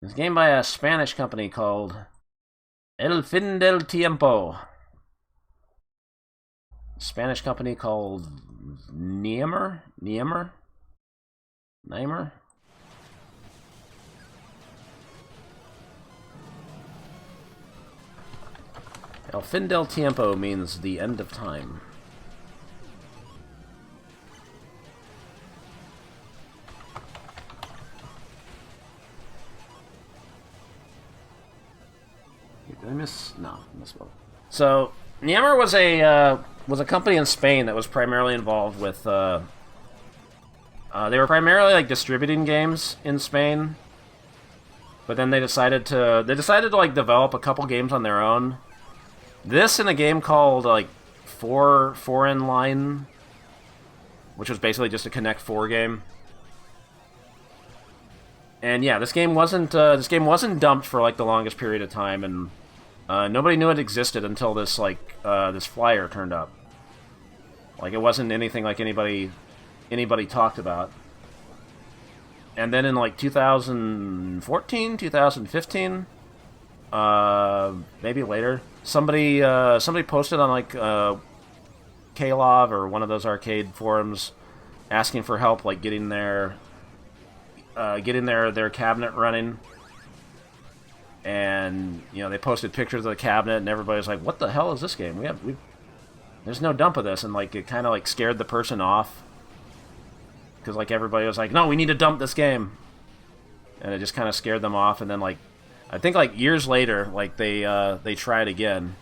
It's a game by a Spanish company called El Fin del Tiempo. Spanish company called Niemer? El Fin del Tiempo means the end of time. Did I miss? No, I missed one. So, Niemer was a company in Spain that was primarily involved with. They were primarily like distributing games in Spain, but then they decided to like develop a couple games on their own. This and a game called like Four in Line, which was basically just a Connect 4 game. And yeah, this game wasn't dumped for like the longest period of time, and nobody knew it existed until this this flyer turned up. Like it wasn't anything like anybody talked about. And then in like 2014, 2015, maybe later, somebody posted on like Klov or one of those arcade forums asking for help, like getting their cabinet running. And they posted pictures of the cabinet, and everybody was like, "What the hell is this game? There's no dump of this." And like it kind of like scared the person off, because like everybody was like, "No, we need to dump this game," and it just kind of scared them off. And then like I think like years later, like they tried again,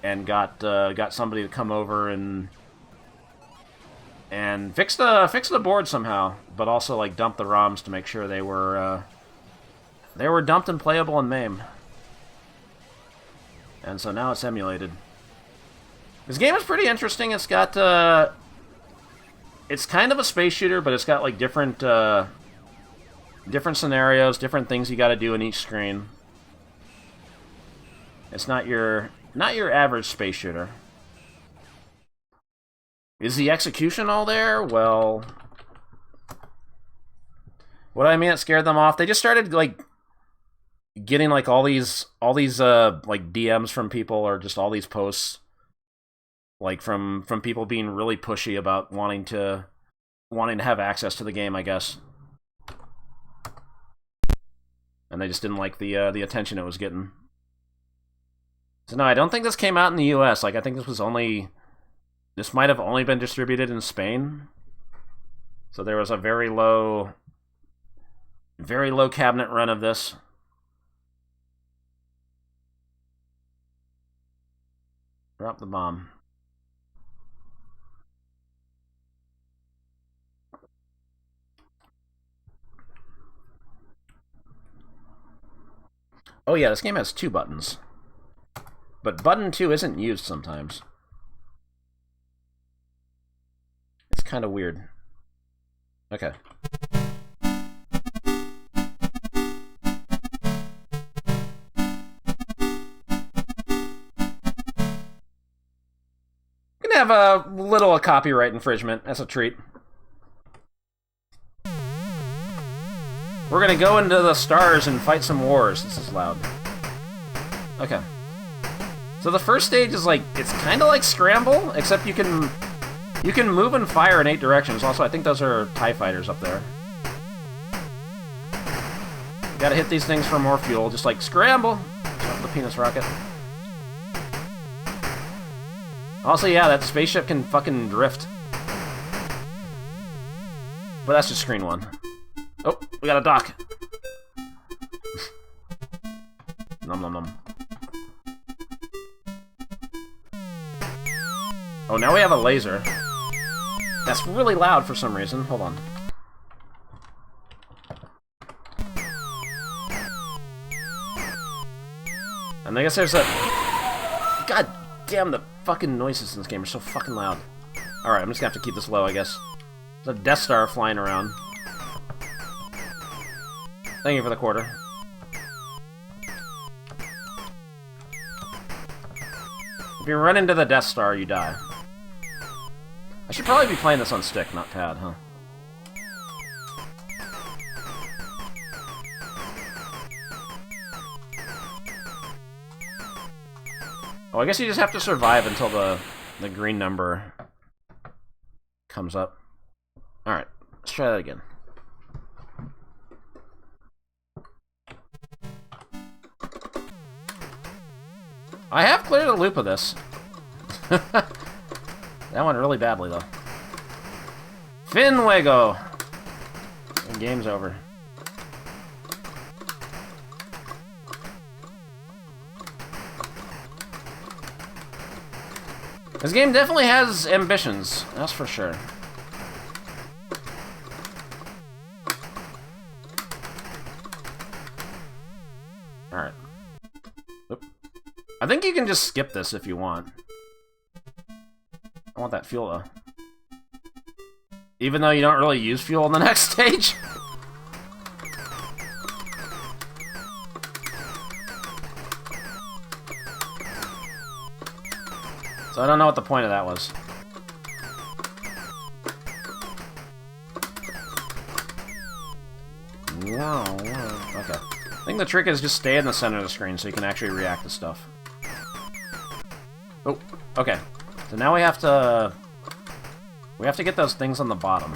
and got somebody to come over and fix the board somehow, but also like dump the ROMs to make sure they were dumped and playable in MAME. And so now it's emulated. This game is pretty interesting. It's got it's kind of a space shooter, but it's got like different scenarios, different things you got to do in each screen. It's not your average space shooter. Is the execution all there? Well, what I mean, it scared them off. They just started like getting like all these like DMs from people, or just all these posts like from people being really pushy about wanting to have access to the game, I guess. And they just didn't like the attention it was getting. So no, I don't think this came out in the US. Like I think this might have only been distributed in Spain. So there was a very low cabinet run of this. Drop the bomb. Oh yeah, this game has 2 buttons. But button 2 isn't used sometimes. It's kind of weird. Okay. Gonna have a little copyright infringement. That's a treat. We're gonna go into the stars and fight some wars. This is loud. Okay. So the first stage is like, it's kind of like Scramble, except you can move and fire in 8 directions. Also, I think those are TIE fighters up there. You gotta hit these things for more fuel, just like Scramble. The penis rocket. Also, yeah, that spaceship can fucking drift. But that's just screen 1. Oh, we got a dock. Nom nom nom. Oh, now we have a laser. That's really loud for some reason. Hold on. And I guess there's a... God damn, the fucking noises in this game are so fucking loud. Alright, I'm just gonna have to keep this low, I guess. There's a Death Star flying around. Thank you for the quarter. If you run into the Death Star, you die. I should probably be playing this on stick, not pad, huh? Oh, I guess you just have to survive until the green number comes up. Alright, let's try that again. I have cleared a loop of this. That went really badly, though. Finwego! The game's over. This game definitely has ambitions, that's for sure. Alright. I think you can just skip this if you want. I want that fuel, though. Even though you don't really use fuel in the next stage. So I don't know what the point of that was. Okay. I think the trick is just stay in the center of the screen so you can actually react to stuff. Oh, okay. So now we have to get those things on the bottom.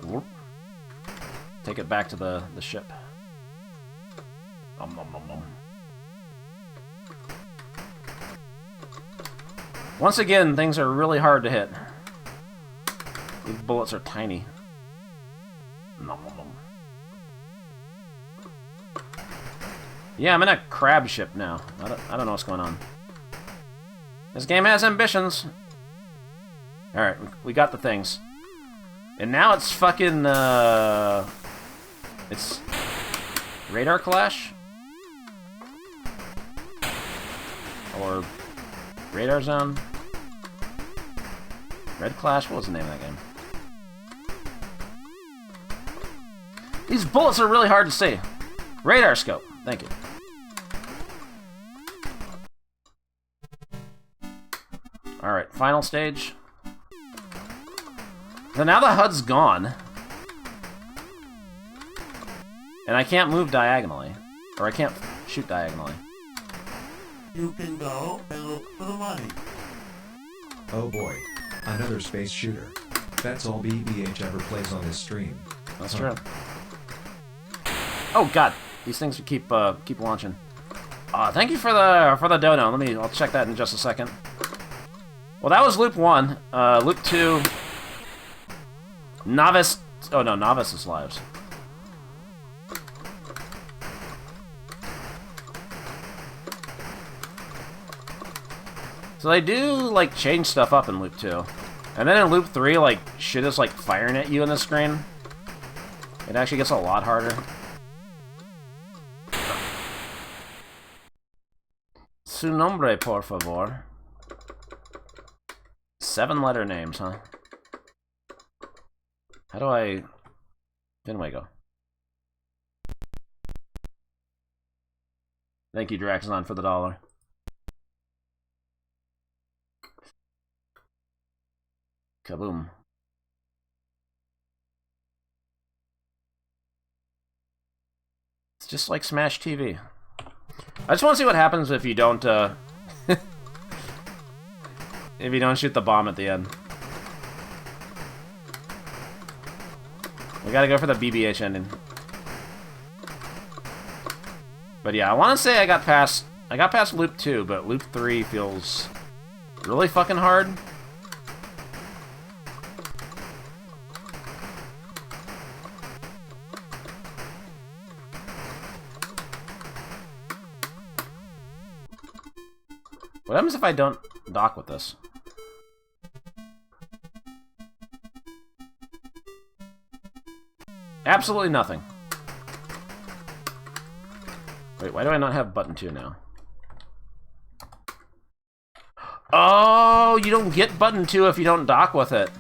Whoop. Take it back to the ship. Nom, nom, nom, nom. Once again, things are really hard to hit. These bullets are tiny. Nom, nom, nom. Yeah, I'm in a crab ship now. I don't know what's going on. This game has ambitions. Alright, we got the things. And now it's fucking, it's Radar Clash? Or Radar Zone? Red Clash? What was the name of that game? These bullets are really hard to see. Radar Scope. Thank you. Alright, final stage. So now the HUD's gone. And I can't move diagonally. Or I can't shoot diagonally. You can go and look for the money. Oh boy, another space shooter. That's all BBH ever plays on this stream. That's true. Oh god, these things keep launching. Thank you for the dono. I'll check that in just a second. Well, that was loop 1. Loop 2. Novice. Oh no, Novice's lives. So they do, like, change stuff up in loop 2. And then in loop 3, like, shit is, like, firing at you in the screen. It actually gets a lot harder. Su nombre, por favor. 7-letter names, huh? How do I... Finwego. Thank you, Draxon, for the $1. Kaboom. It's just like Smash TV. I just want to see what happens if you don't, if you don't shoot the bomb at the end. We gotta go for the BBH ending. But yeah, I want to say I got past loop 2, but loop 3 feels really fucking hard. What happens if I don't dock with this? Absolutely nothing. Wait, why do I not have button 2 now? Oh, you don't get button 2 if you don't dock with it.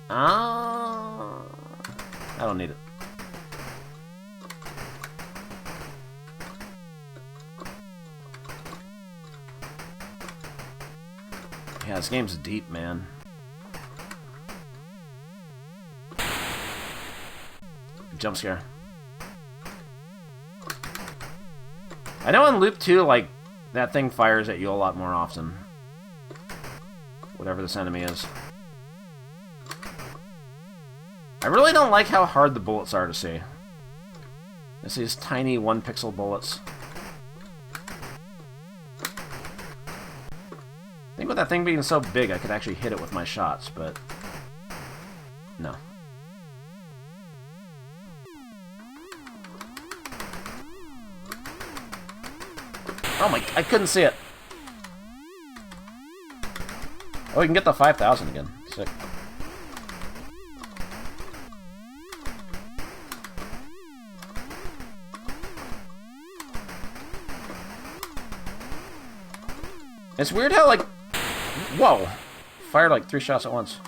Ah, I don't need it. Yeah, this game's deep, man. Jump scare. I know in Loop 2, like, that thing fires at you a lot more often. Whatever this enemy is. I really don't like how hard the bullets are to see. It's these tiny 1-pixel bullets. I think with that thing being so big, I could actually hit it with my shots, but... no. Oh my... I couldn't see it! Oh, we can get the 5,000 again. Sick. It's weird how, like... whoa! Fired like 3 shots at once.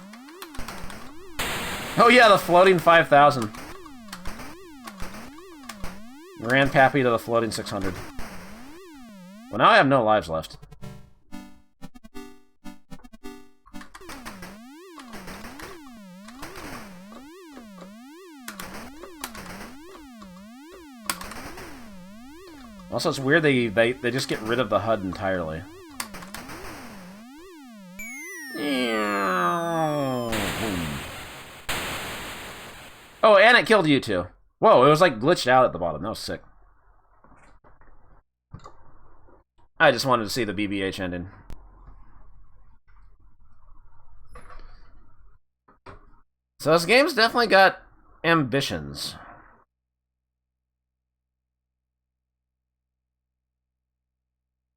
Oh yeah, the floating 5,000. Ran Pappy to the floating 600. Well, now I have no lives left. Also, it's weird they just get rid of the HUD entirely. Oh, and it killed you too. Whoa, it was like glitched out at the bottom. That was sick. I just wanted to see the BBH ending. So this game's definitely got ambitions.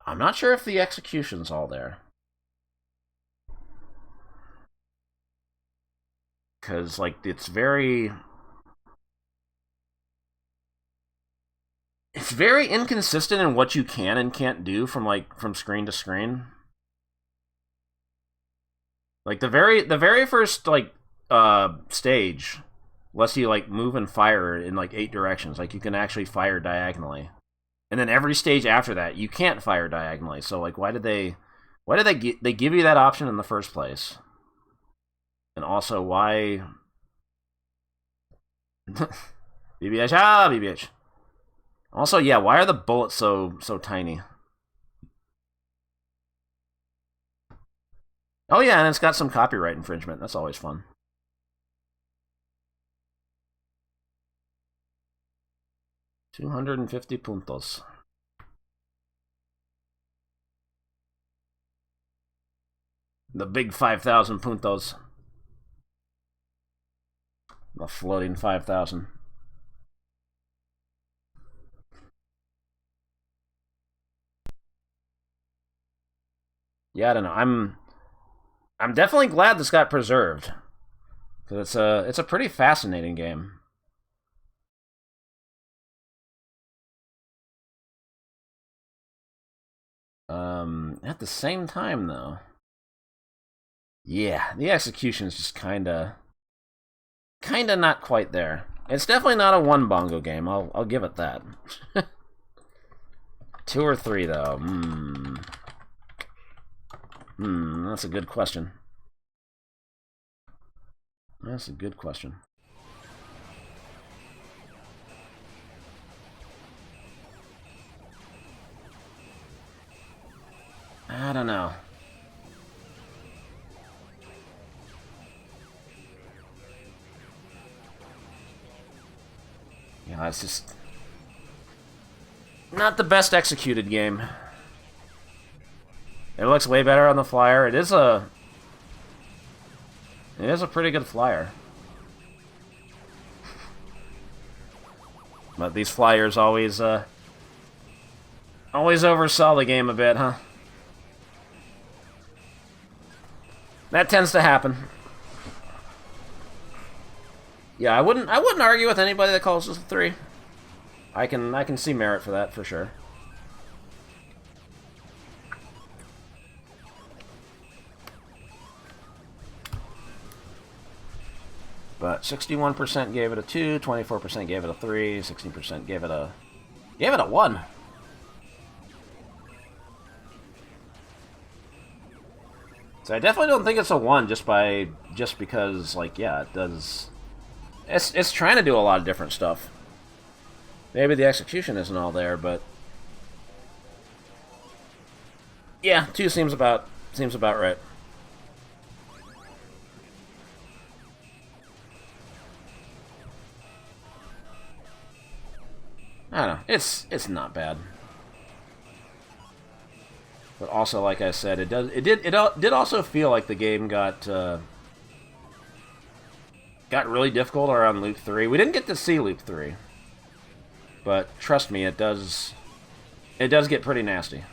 I'm not sure if the execution's all there. Because, like, it's very inconsistent in what you can and can't do from screen to screen. Like, the very first, like, stage lets you, like, move and fire in, like, 8 directions. Like, you can actually fire diagonally. And then every stage after that, you can't fire diagonally. So, like, why did they give you that option in the first place? And also, why... BBH, BBH. Also, yeah, why are the bullets so tiny? Oh yeah, and it's got some copyright infringement. That's always fun. $250 puntos. The big 5,000 puntos. The floating 5,000. Yeah, I don't know. I'm definitely glad this got preserved, because it's a pretty fascinating game. At the same time, though, yeah, the execution is just kinda not quite there. It's definitely not a one bongo game. I'll give it that. 2 or 3 though. That's a good question. That's a good question. I don't know. Yeah, it's just not the best executed game. It looks way better on the flyer. It is a pretty good flyer. But these flyers always oversell the game a bit, huh? That tends to happen. Yeah, I wouldn't argue with anybody that calls this a 3. I can see merit for that for sure. But 61% gave it a 2, 24% gave it a 3, 16% gave it a 1. So I definitely don't think it's a 1 just because, like, yeah, it does. It's trying to do a lot of different stuff. Maybe the execution isn't all there, but Yeah, 2 seems about right. I don't know. It's not bad. But also, like I said, it did also feel like the game got really difficult around Loop 3. We didn't get to see Loop 3, but trust me, it does get pretty nasty.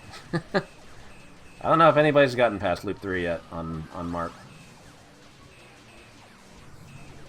I don't know if anybody's gotten past Loop 3 yet on Mark.